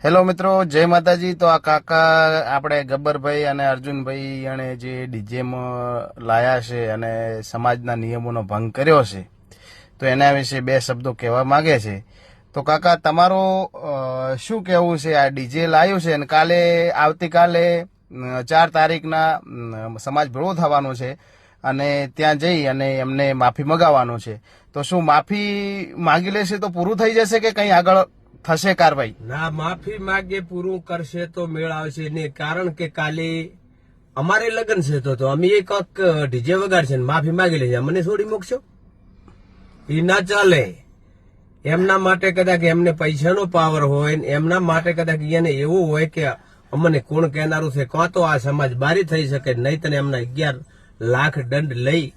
Hello મિત્રો, જય માતાજી। તો આ કાકા આપણે ગબ્બરભાઈ અને અર્જુનભાઈ અને જે ડીજેમાં લાયા છે અને સમાજના નિયમોનો ભંગ કર્યો છે, તો એના વિશે બે શબ્દો કહેવા માંગે છે। તો કાકા, તમારો શું કહેવું છે? આ ડીજે લાવ્યું છે અને આવતીકાલે 4 તારીખના સમાજ ભેળો થવાનો છે અને ત્યાં જઈ અને એમને માફી મગાવવાનું છે। તો શું માફી માંગી લેશે તો પૂરું થઈ જશે કે કંઈ આગળ થશે કાર્યવાહી? ના, માફી માગે પૂરું કરશે તો મેળ આવશે નહીં, કારણ કે કાલે અમારે લગ્ન છે તો અમે એક ડીજે વગાડશે ને માફી માગી લેશે, મને છોડી મૂકશો? એ ના ચાલે। એમના માટે કદાચ એમને પૈસાનો પાવર હોય ને એમના માટે કદાચ એને એવું હોય કે અમને કોણ કહેનારું છે, કાં તો આ સમાજ બારી થઈ શકે, નહીં તો એમના 11 લાખ દંડ લઈ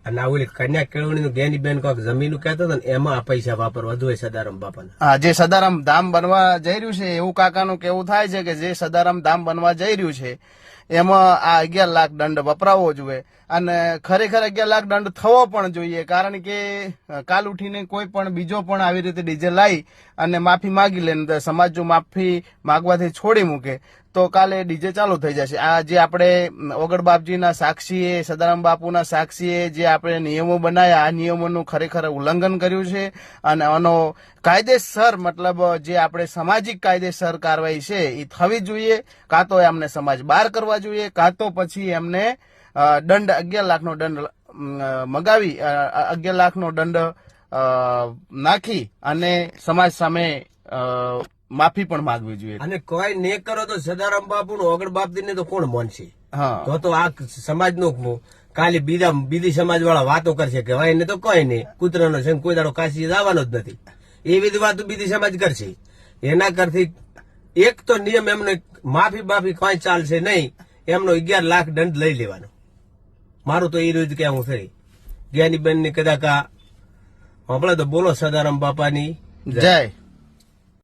અને આ ઓલી કન્યા કેળવણી ગેની બેન કોઈક જમીન કહેતો હતો ને એમાં આ પૈસા વાપરવા જોઈએ સદારામ બાપાને। હા, જે સદારામ ધામ બનવા જઈ રહ્યું છે એવું કાકાનું કેવું થાય છે કે જે સદારામ ધામ બનવા જઈ રહ્યું છે એમાં આ 11 લાખ દંડ વપરાવવો જોઈએ અને ખરેખર 11 લાખ દંડ થવો પણ જોઈએ, કારણ કે કાલ ઉઠીને કોઈ પણ બીજો પણ આવી રીતે ડીજે લાવી અને માફી માગી લે ને સમાજ જો માફી માગવાથી છોડી મૂકે તો કાલે ડીજે ચાલુ થઈ જશે। આ જે આપણે ઓગળ બાપજીના સાક્ષીએ, સદારામ બાપુના સાક્ષીએ જે આપણે નિયમો બનાવ્યા, આ નિયમોનું ખરેખર ઉલ્લંઘન કર્યું છે અને આનો કાયદેસર મતલબ જે આપણે સામાજિક કાયદેસર કાર્યવાહી છે એ થવી જોઈએ। કાં તો એમને સમાજ બહાર કરવા જોઈએ, કાં તો પછી એમને દંડ 11 લાખનો દંડ મગાવી 11 લાખનો દંડ નાખી અને સમાજ સામે માફી પણ માંગવી જોઈએ। અને કોઈ ને કરો તો સદારામ બાપુ નું ઓગળ બાપજી ને તો કોણ માનશે? હા, તો આ સમાજ નું કાલે બીજી સમાજ વાળા વાતો કરશે કે ભાઈ ને તો કોઈ નહીં, કૂતરાનો છે કોઈ દાડો કાશી જવાનો જ નથી, એવી જ વાતો બીજી સમાજ કરશે। એના કરતી એક તો નિયમ એમને માફી કોઈ ચાલશે નહીં, એમનો 11 લાખ દંડ લઈ લેવાનો। મારું તો એ રોજ કેવું છે। જ્ઞાનીબેન ની કદાચ આપણે તો બોલો સદારામ બાપાની જય।